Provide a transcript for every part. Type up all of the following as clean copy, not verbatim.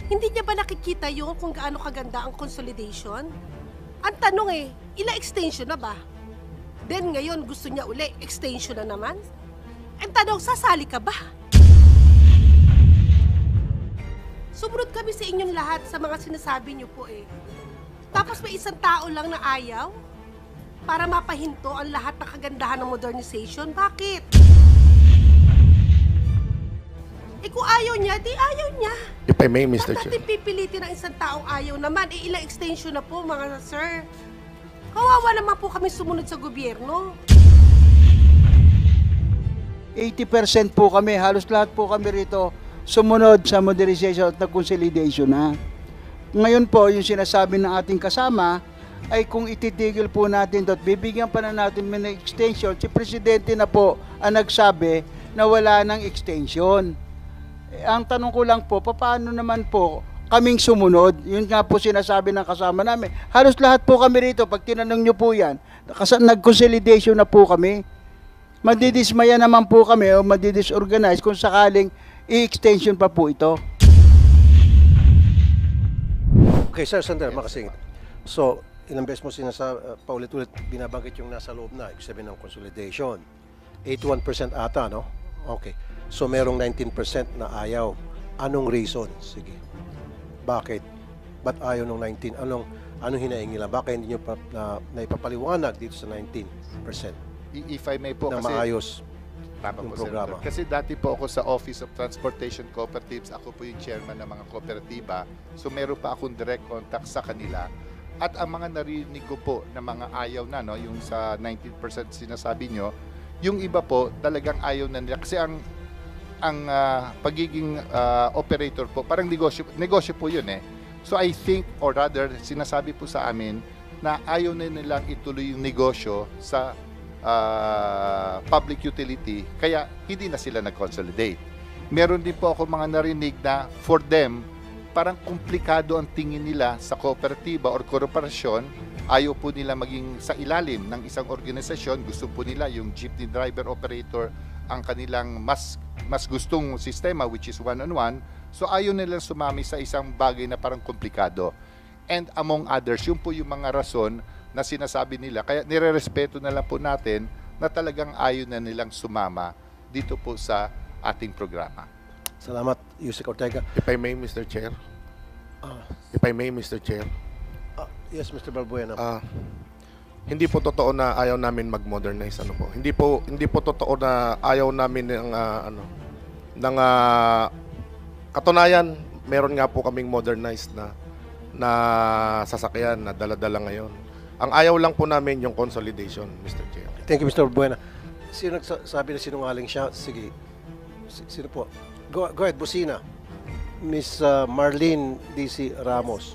Hindi niya ba nakikita yung kung gaano kaganda ang consolidation? Ang tanong ilang extension na ba? Then ngayon gusto niya uli, extension na naman? Ang tanong, sasali ka ba? Sumunod kami sa inyong lahat sa mga sinasabi niyo po Tapos may isang tao lang na ayaw? Para mapahinto ang lahat ng kagandahan ng modernization? Bakit? Kung ayaw niya, di ayaw niya. If I may, Mr. Ba't Chair. natin pipilitin ng isang taong ayaw naman? Ilang extension na po, mga sir. Kawawa naman po kami sumunod sa gobyerno. 80% po kami, halos lahat po kami rito sumunod sa modernization at consolidation na. Ngayon po, yung sinasabi ng ating kasama ay kung ititigil po natin at bibigyan pa na natin ng extension, si Presidente na po ang nagsabi na wala ng extension. Ang tanong ko lang po, paano naman po kaming sumunod? Yun nga po sinasabi ng kasama namin. Halos lahat po kami rito, pag tinanong nyo po yan, nag-consolidation na po kami. Madidismaya naman po kami o madidisorganize kung sakaling i-extension pa po ito. Okay, Sir Sander, makasing. So, ilang beses mo paulit-ulit binabanggit yung nasa loob na, ibig sabihin ng consolidation. 81% ata, no? Okay. So, merong 19% na ayaw. Anong reason? Sige. Bakit? Ba't ayaw ng 19? Anong hinaing nila? Baka hindi nyo naipapaliwanag dito sa 19%? If I may po, Na kasi maayos tama yung po, programa. Senator. Kasi dati po ako sa Office of Transportation Cooperatives, ako po yung chairman ng mga kooperatiba. So meron pa akong direct contact sa kanila. At ang mga narinig ko po na mga ayaw na, no, yung sa 19% sinasabi nyo, yung iba po talagang ayaw na nila. Kasi ang pagiging operator po, parang negosyo po yun So I think, or rather, sinasabi po sa amin na ayaw na nilang ituloy yung negosyo sa public utility, kaya hindi na sila nag-consolidate. Meron din po ako mga narinig na for them, parang komplikado ang tingin nila sa kooperatiba or korporasyon. Ayaw po nila maging sa ilalim ng isang organisasyon. Gusto po nila yung jeepney driver operator ang kanilang mas gustong sistema, which is one-on-one. So ayaw nilang sumami sa isang bagay na parang komplikado. And among others, yun po yung mga rason na sinasabi nila. Kaya nire-respeto na lang po natin na talagang ayaw na nilang sumama dito po sa ating programa. Salamat, Yusek Ortega. If I may, Mr. Chair. If I may, Mr. Chair. Yes, Mr. Balbuena. Hindi po totoo na ayaw namin mag-modernize po. Hindi po totoo na ayaw namin ng katunayan, meron nga po kaming modernized na sasakyan na dala-dala ngayon. Ang ayaw lang po namin yung consolidation, Mr. Chair. Thank you, Mr. Balbuena. Sino nagsabi na sinungaling siya? Sige. Sino po? Go ahead, Busina. Miss Marlene D.C. Ramos.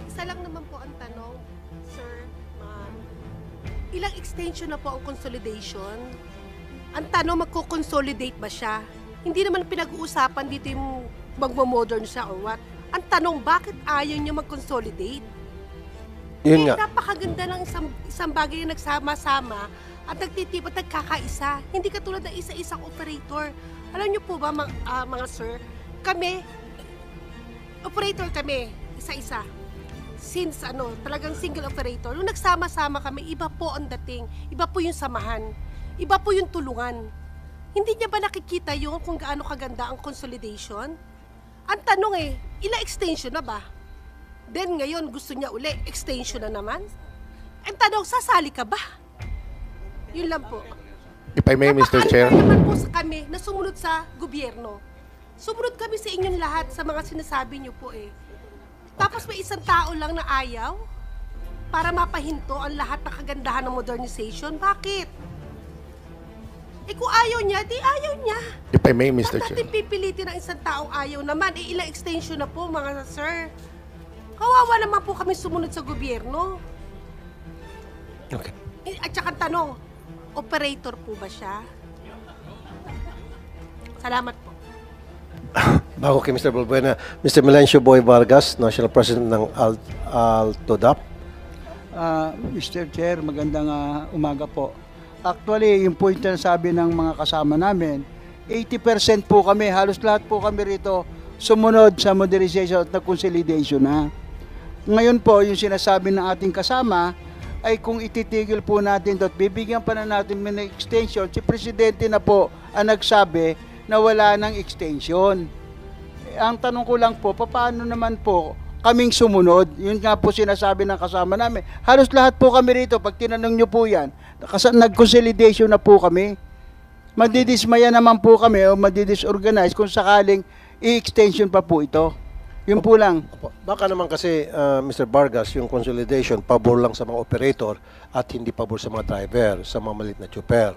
Isa lang naman po ang tanong, sir, ma'am. Ilang extension na po ang consolidation? Ang tanong, magko-consolidate ba siya? Hindi naman pinag-uusapan dito yung magmo-modern siya or what. Ang tanong, bakit ayaw niya mag-consolidate? Yun nga. Napakaganda ng isang bagay na nagsama-sama at nagtitip at nagkakaisa. Hindi katulad ng isa-isang operator. Alam niyo po ba, mga sir, kami, operator kami, isa-isa. Since talagang single operator, nung nagsama-sama kami, iba po ang dating, iba po yung samahan, iba po yung tulungan. Hindi niya ba nakikita yung kung gaano kaganda ang consolidation? Ang tanong ilang extension na ba? Then ngayon gusto niya uli, extension na naman? Ang tanong, sasali ka ba? Yun lang po. If I may, Mr. Chair. Napakaalala naman po sa kami na sumunod sa gobyerno. Sumunod kami sa inyong lahat sa mga sinasabi niyo po Tapos may isang tao lang na ayaw para mapahinto ang lahat ng kagandahan ng modernization. Bakit? Kung ayaw niya, di ayaw niya. If I may, Mr. Ba't Chair. natin pipilitin ng isang taong ayaw naman? Ilang extension na po, mga sir. Kawawa naman po kami sumunod sa gobyerno. Okay. At saka tanong, operator po ba siya? Salamat po. Bago kay Mr. Balbuena, Mr. Melencio Boy Vargas, National President ng ALTODAP. Mr. Chair, magandang umaga po. Actually, yung point na sabi ng mga kasama namin, 80% po kami, halos lahat po kami rito sumunod sa modernization at consolidation na. Ngayon po, yung sinasabi ng ating kasama ay kung ititigil po natin ito at bibigyan pa na natin ng extension, si Presidente na po ang nagsabi na wala ng extension. Ang tanong ko lang po, paano naman po kaming sumunod? Yun nga po sinasabi ng kasama namin. Halos lahat po kami rito, pag tinanong nyo po yan, nag-consolidation na po kami. Madidismaya naman po kami o madidisorganize kung sakaling i-extension pa po ito. Yun po lang. Opo. Baka naman kasi, Mr. Vargas, yung consolidation, pabor lang sa mga operator at hindi pabor sa mga driver, sa mga maliit na chuper.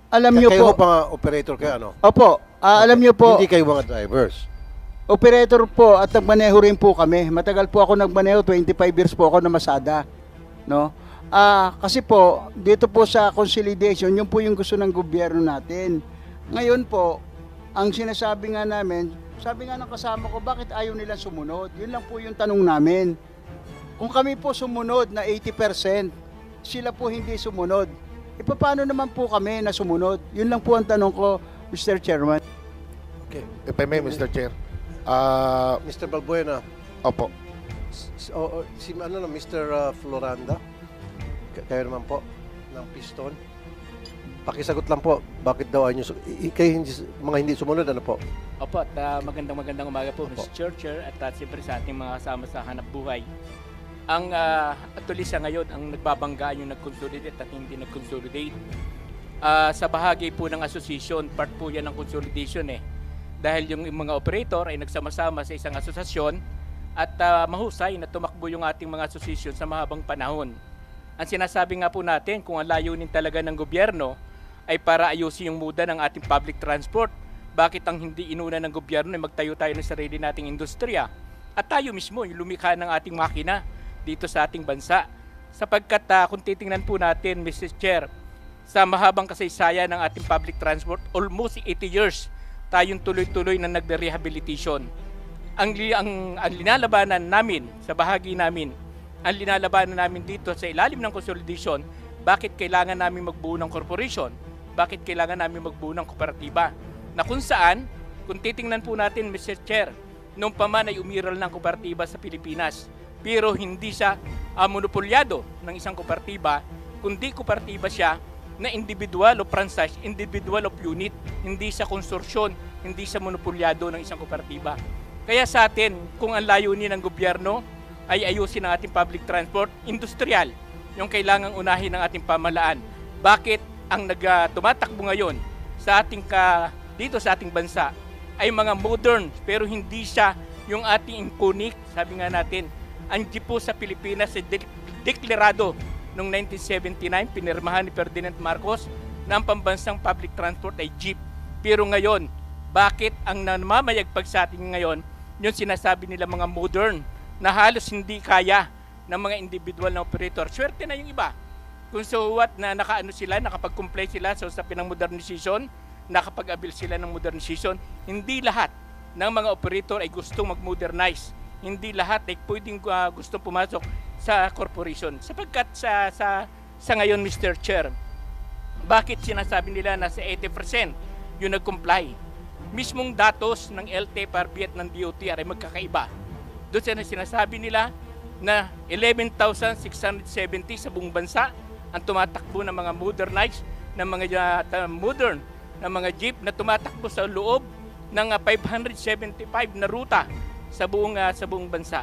Alam nyo Kayo po, pa nga operator kayo, ano? opo, alam nyo po, Hindi kayo mga drivers. operator po at nagmaneho rin po kami. Matagal po ako nagmaneho, 25 years po ako na Masada. No? Kasi po, dito po sa consolidation, yun po yung gusto ng gobyerno natin. Ngayon po, ang sinasabi nga namin, sabi nga ng kasama ko, bakit ayaw nilang sumunod? Yun lang po yung tanong namin. Kung kami po sumunod na 80%, sila po hindi sumunod. E paano naman po kami na sumunod? Yun lang po ang tanong ko, Mr. Chairman. Okay. If I may, Mr. Chair. Mr. Balbuena, Opo. si ano na, Mr. Floranda, kayo naman po, ng Piston. Pakisagot lang po, bakit daw ayaw nyo, kayo hindi, mga hindi sumunod, ano po? Opo, at magandang umaga po, Opo. Mr. Chair, at siyempre sa ating mga kasama sa hanap buhay. Ang atuloy sa ngayon, ang nagbabangga yung nag-consolidate at hindi nag-consolidate. Sa bahagi po ng association, part po yan ng consolidation eh. Dahil yung mga operator ay nagsama-sama sa isang asosasyon at mahusay na tumakbo yung ating mga association sa mahabang panahon. Ang sinasabi nga po natin, kung ang layunin talaga ng gobyerno ay para ayusin yung muda ng ating public transport, bakit ang hindi inuna ng gobyerno ay magtayo tayo ng sarili nating industriya at tayo mismo yung lumikha ng ating makina dito sa ating bansa? Sapagkat kung titingnan po natin, Mr. Chair, sa mahabang kasaysayan ng ating public transport, almost 80 years tayong tuloy-tuloy na nagre-rehabilitation. Ang linalabanan namin sa bahagi namin, ang linalabanan namin dito sa ilalim ng consolidation, bakit kailangan namin magbuo ng corporation? Bakit kailangan namin magbuo ng kooperatiba? Na kung saan, kung titingnan po natin, Mr. Chair, nung pa man ay umiral ng kooperatiba sa Pilipinas, pero hindi siya monopolyado ng isang kooperatiba, kundi kooperatiba siya na individual o franchise, individual of unit, hindi sa konsorsyon, hindi sa monopolyado ng isang kooperatiba. Kaya sa atin, kung ang layunin ng gobyerno ay ayusin ang ating public transport, industrial, yung kailangang unahin ng ating pamahalaan. Bakit ang tumatakbo ngayon sa ating dito sa ating bansa ay mga modern pero hindi siya yung ating iconic, sabi nga natin, ang jeep po sa Pilipinas ay deklarado noong 1979, pinirmahan ni Ferdinand Marcos na ang pambansang public transport ay jeep. Pero ngayon, bakit ang namamayagpag sa atin ngayon, yung sinasabi nila mga modern na halos hindi kaya ng mga individual na operator? Swerte na yung iba. Kung so what na nakapag-comply sila sa usapin ng modernization, nakapag-abil sila ng modernization, hindi lahat ng mga operator ay gustong mag-modernize. Hindi lahat ay pwedeng gustong pumasok sa corporation. Sapagkat sa ngayon, Mr. Chair, bakit sinasabi nila na sa 80% yung nag-comply? Mismong datos ng LTFRB at ng DOTR ay magkakaiba. Doon sinasabi nila na 11,670 sa buong bansa ang tumatakbo ng mga modernized, ng mga modern na mga jeep na tumatakbo sa loob ng 575 na ruta sa buong bansa.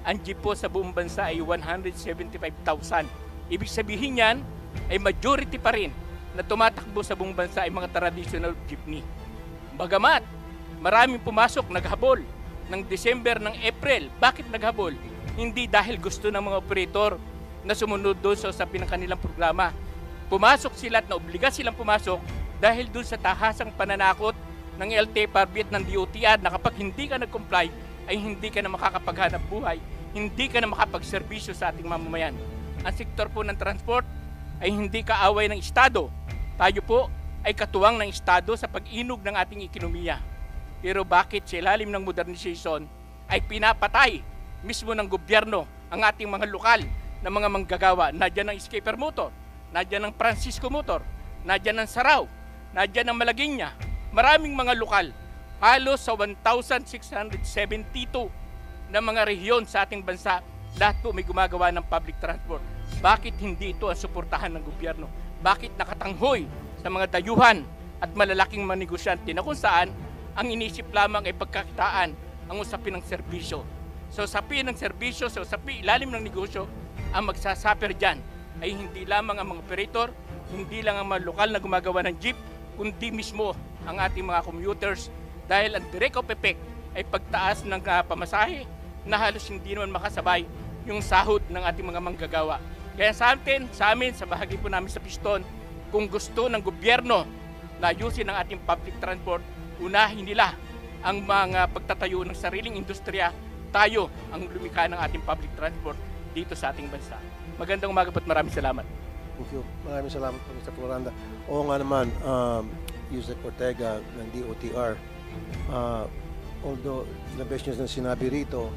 Ang jeep po sa buong bansa ay 175,000. Ibig sabihin yan ay majority pa rin na tumatakbo sa buong bansa ay mga traditional jeepney. Bagamat maraming pumasok, naghabol ng December, ng April. Bakit naghabol? Hindi dahil gusto ng mga operator na sumunod doon sa usapin ng kanilang programa. Pumasok sila at naobliga silang pumasok dahil doon sa tahasang pananakot ng LTFRB at ng DOTR na kapag hindi ka nag-comply ay hindi ka na makakapaghanap buhay, hindi ka na makapagserbisyo sa ating mamamayan. Ang sektor po ng transport ay hindi kaaway ng Estado. Tayo po ay katuwang ng Estado sa pag-inog ng ating ekonomiya. Pero bakit sa ilalim ng modernization ay pinapatay mismo ng gobyerno ang ating mga lokal na mga manggagawa? Nadyan ang Skipper Motor, nadyan ang Francisco Motor, nadyan ang Saraw, nadyan ang Malagueña. Maraming mga lokal halos sa 1,672 na mga rehiyon sa ating bansa, lahat po may gumagawa ng public transport. Bakit hindi ito ang suportahan ng gobyerno? Bakit nakatanghoy sa mga dayuhan at malalaking mga negosyante na kung saan ang inisip lamang ay pagkakitaan ang usapin ng serbisyo. Sa usapin ng serbisyo, sa usapin ilalim ng negosyo, ang magsasuffer dyan ay hindi lamang ang mga operator, hindi lang ang mga lokal na gumagawa ng jeep, kundi mismo ang ating mga commuters dahil ang direct of effect ay pagtaas ng pamasahe na halos hindi naman makasabay yung sahod ng ating mga manggagawa. Kaya sa amin, sa bahagi po namin sa Piston, kung gusto ng gobyerno na ayusin ang ating public transport, unahin nila ang mga pagtatayo ng sariling industriya, tayo ang lumikha ng ating public transport dito sa ating bansa. Magandang umaga po at maraming salamat. Thank you. Maraming salamat po, Mr. Floranda. Oo nga naman, Yusek Ortega ng DOTR, although the best news na sinabi rito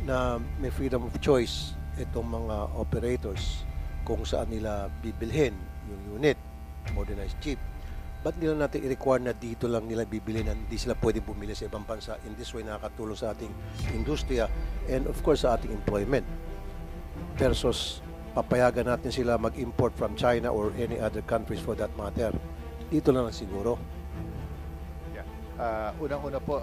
na may freedom of choice itong mga operators kung saan nila bibilhin yung unit, modernized jeep. Ba't nila natin i-require na dito lang nila bibili na hindi sila pwede bumili sa ibang bansa? In this way, nakakatulong sa ating industriya and of course sa ating employment. Versus papayagan natin sila mag-import from China or any other countries for that matter. Dito lang siguro. Unang-una po,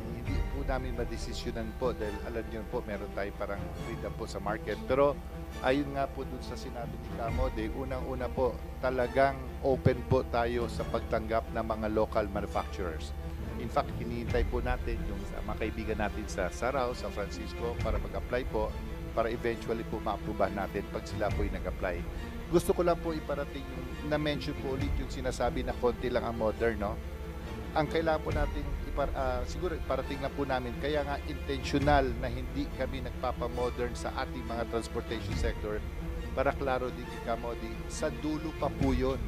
hindi po namin madesisyonan po dahil alam niyo po meron tayo parang freedom po sa market. Pero ayun nga po dun sa sinabi ni Kamode, unang-una po talagang open po tayo sa pagtanggap ng mga local manufacturers. In fact, hinihintay po natin yung mga kaibigan natin sa Sarao, sa Francisco para mag-apply po para eventually po ma-approvehan natin pag sila po yung nag-apply. Gusto ko lang po iparating yung na-mention po ulit yung sinasabi na konti lang ang modern, no? Ang kailangan po natin siguro parating na po namin, kaya nga intentional na hindi kami nagpapamodern sa ating mga transportation sector para klaro din Kamodi, sa dulo pa po yun.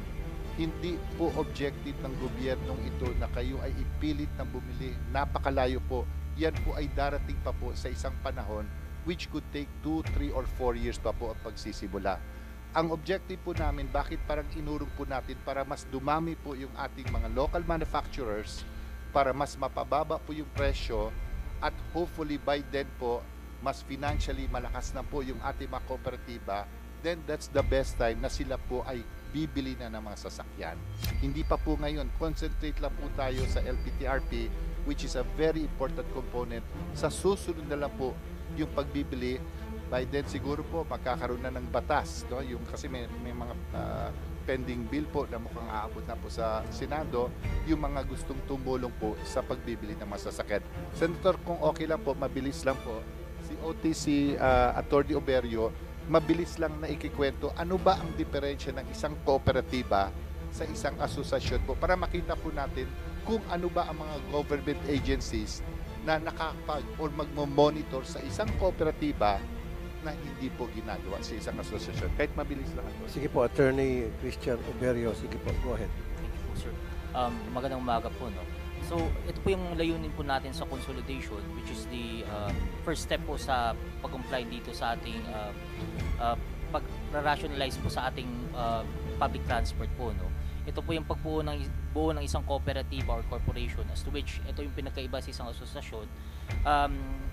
Hindi po objective ng gobyernong ito na kayo ay ipilit na bumili. Napakalayo po. Yan po ay darating pa po sa isang panahon which could take 2, 3, or 4 years pa po ang pagsisimula. Ang objective po namin, bakit parang inurong po natin para mas dumami po yung ating mga local manufacturers, para mas mapababa po yung presyo at hopefully by then po, mas financially malakas na po yung ating mga kooperatiba, then that's the best time na sila po ay bibili na ng mga sasakyan. Hindi pa po ngayon, concentrate lang po tayo sa LPTRP, which is a very important component. Sa susunod na lang po yung pagbibili. By then siguro po magkakaroon na ng batas, no? Yung kasi may mga pending bill po na mukhang aabot na po sa Senado, yung mga gustong tumulong po sa pagbibili ng mga sasakyan. Senator, kung okay lang po, mabilis lang po, si OTC Attorney Oberio, mabilis lang na ikikwento ano ba ang diferensya ng isang kooperatiba sa isang asosasyon po para makita po natin kung ano ba ang mga government agencies na nakapag or magmo-monitor sa isang kooperatiba na hindi po ginagawa sa isang asosasyon. Kahit mabilis lang ito. Sige po, Attorney Christian Oberio, sige po, go ahead. Thank you po, sir. Magandang umaga po, no? So, ito po yung layunin po natin sa consolidation, which is the first step po sa pag-comply dito sa ating pag-rationalize po sa ating public transport po, no? Ito po yung pagbuo ng isang cooperative or corporation, as to which ito yung pinagkaiba sa isang asosasyon.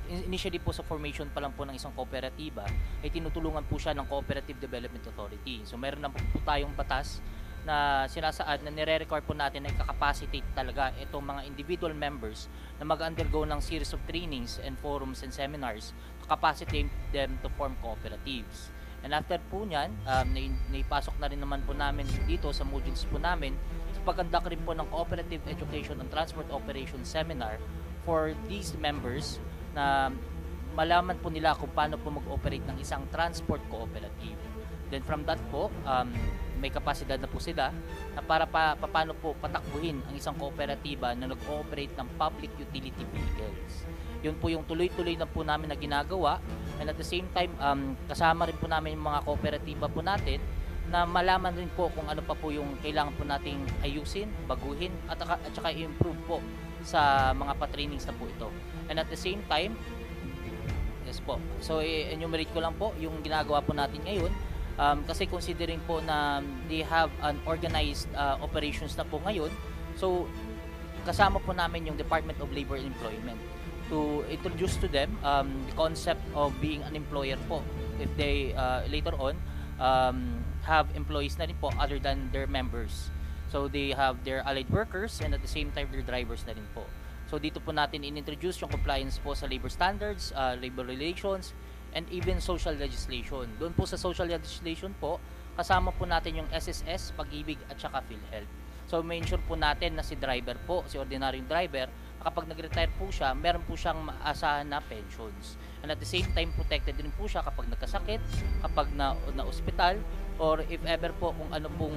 Initially po sa formation pa lang po ng isang kooperatiba ay tinutulungan po siya ng Cooperative Development Authority. So meron na po tayong batas na sinasaad na nire-require po natin na i-capacitate talaga itong mga individual members na mag-undergo ng series of trainings and forums and seminars to capacitate them to form cooperatives. And after po nyan, naipasok na rin naman po namin dito sa modules po namin sa pag-conduct rin po ng Cooperative Education and Transport Operations Seminar for these members na malaman po nila kung paano po mag-operate ng isang transport cooperative. Then from that po, may kapasidad na po sila na para paano po patakbuhin ang isang kooperatiba na nag-ooperate ng public utility vehicles. Yun po yung tuloy-tuloy na po namin na ginagawa, and at the same time, kasama rin po namin yung mga kooperatiba po natin na malaman rin po kung ano pa po yung kailangan po nating ayusin, baguhin, at saka i-improve po sa mga pa-trainings na po ito. And at the same time, yes po, so enumerate ko lang po yung ginagawa po natin ngayon, kasi considering po na they have an organized operations na po ngayon, so kasama po namin yung Department of Labor and Employment to introduce to them the concept of being an employer po if they later on have employees na rin po other than their members. So they have their allied workers and at the same time their drivers na rin po. So dito po natin in-introduce yung compliance po sa labor standards, labor relations, and even social legislation. Doon po sa social legislation po, kasama po natin yung SSS, Pag-ibig at saka PhilHealth. So may ensure po natin na si driver po, si ordinaryong driver, kapag nag-retire po siya, meron po siyang maasahan na pensions. And at the same time, protected din po siya kapag nagkasakit, kapag na-ospital, or if ever po kung ano pong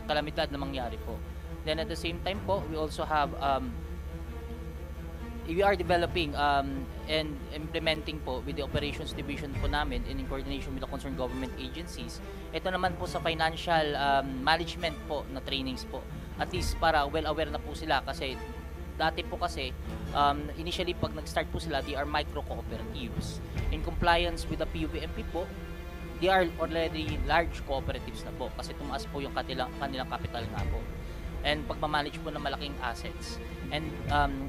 kalamidad na mangyari po. Then at the same time po, we also have we are developing and implementing po with the operations division po namin in coordination with the concerned government agencies. Ito naman po sa financial management po na trainings po. At least para well aware na po sila kasi dati po kasi initially pag nag-start po sila, they are micro cooperatives. In compliance with the PUBMP po, they are already large cooperatives na po kasi tumaas po yung kanilang capital nga po. And pagmamanage po ng malaking assets. And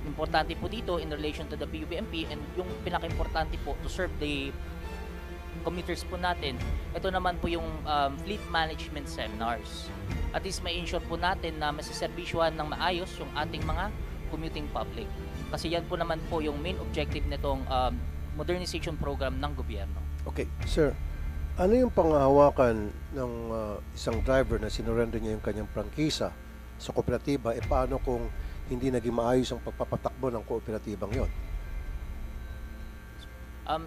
importante po dito in relation to the PUBMP and yung pinaka-importante po to serve the commuters po natin, ito naman po yung fleet management seminars. At least may ensure po natin na masiservisyohan ng maayos yung ating mga commuting public. Kasi yan po naman po yung main objective nitong modernization program ng gobyerno. Okay, sir. Ano yung panghahawakan ng isang driver na sinurrender niya yung kanyang prangkisa sa kooperatiba? Paano kung hindi naging maayos ang pagpapatakbo ng kooperatibang yon?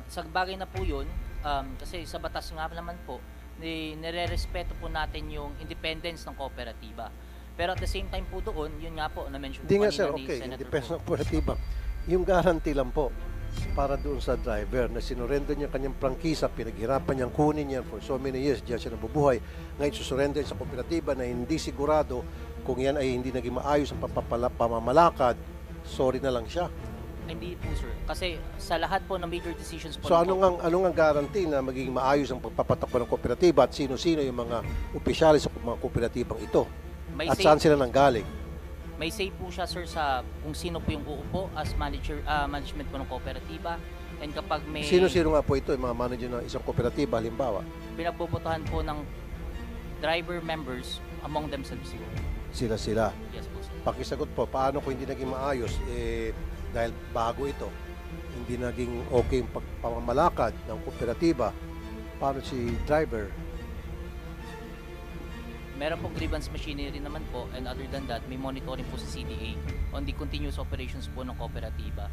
Sa bagay na po yun, kasi sa batas nga naman po, nire-respeto po natin yung independence ng kooperatiba. Pero at the same time po doon, yun nga po, na-mention po Hindi nga kanina sir, ni okay, Senator independence po. ng kooperatiba. Yung guarantee lang po para doon sa driver na sinurrender niya kanyang prangkisa, pinaghirapan niyang kunin niya for so many years, diyan siya nabubuhay. Ngayon susurrender sa kooperatiba na hindi sigurado kung yan ay hindi naging maayos ang pamamalakad, sorry na lang siya. Hindi po sir, kasi sa lahat po ng major decisions po. So ano nga guarantee na magiging maayos ang pagpapatakbo ng kooperatiba at sino-sino yung mga opisyalis sa mga kooperatibang ito? May At say- saan sila nanggaling? May say po siya sir sa kung sino po yung uupo as management po ng kooperatiba. And kapag may Sino-sino nga po ito, yung mga manager ng isang kooperatiba, halimbawa? pinagbobotohan po ng driver members among themselves po. Sila. Yes po sir. Pakisagot po, paano kung hindi naging maayos? Dahil bago ito, hindi naging okay yung pamamalakad ng kooperatiba, paano si driver? Meron pong grievance machinery naman po and other than that, may monitoring po sa CDA on the continuous operations po ng kooperatiba.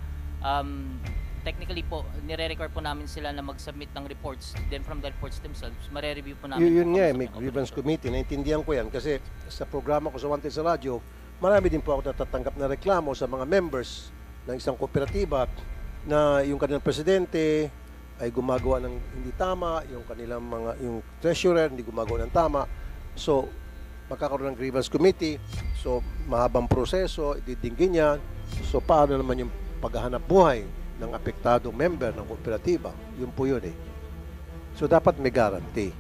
Technically po, nire-require po namin sila na mag-submit ng reports. Then from the reports themselves, mare-review po namin. Yun po nga, kung may gusto ng grievance operator. committee. Naintindihan ko yan kasi sa programa ko sa Wanted sa radyo, marami din po ako natatanggap na reklamo sa mga members ng isang kooperatiba na yung kanilang presidente ay gumagawa ng hindi tama, yung kanilang yung treasurer hindi gumagawa ng tama. So, magkakaroon ng grievance committee. So, mahabang proseso, ididinggin yan. So, paano naman yung paghahanap buhay ng apektadong member ng kooperatiba? Yun po yun eh. So, dapat may guarantee.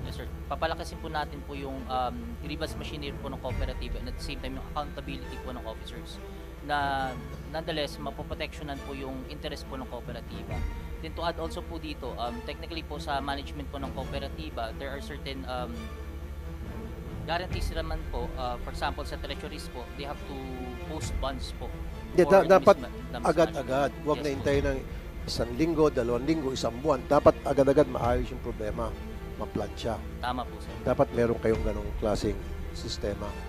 Yes sir. Papalakasin po natin po yung grievance machinery po ng cooperative and at the same time yung accountability po ng officers na nonetheless mapoproteksyonan po yung interest po ng kooperatiba. Then to add also po dito, technically po sa management po ng kooperatiba, there are certain guarantees naman po. For example, sa treasuries po, they have to post bonds po. for Dapat mismanagement. agad-agad. Huwag Yes na po. hintayin ng 1 linggo, 2 linggo, 1 buwan. Dapat agad-agad maayos yung problema. Maplansya. Tama po sir. Dapat meron kayong ganong klaseng sistema.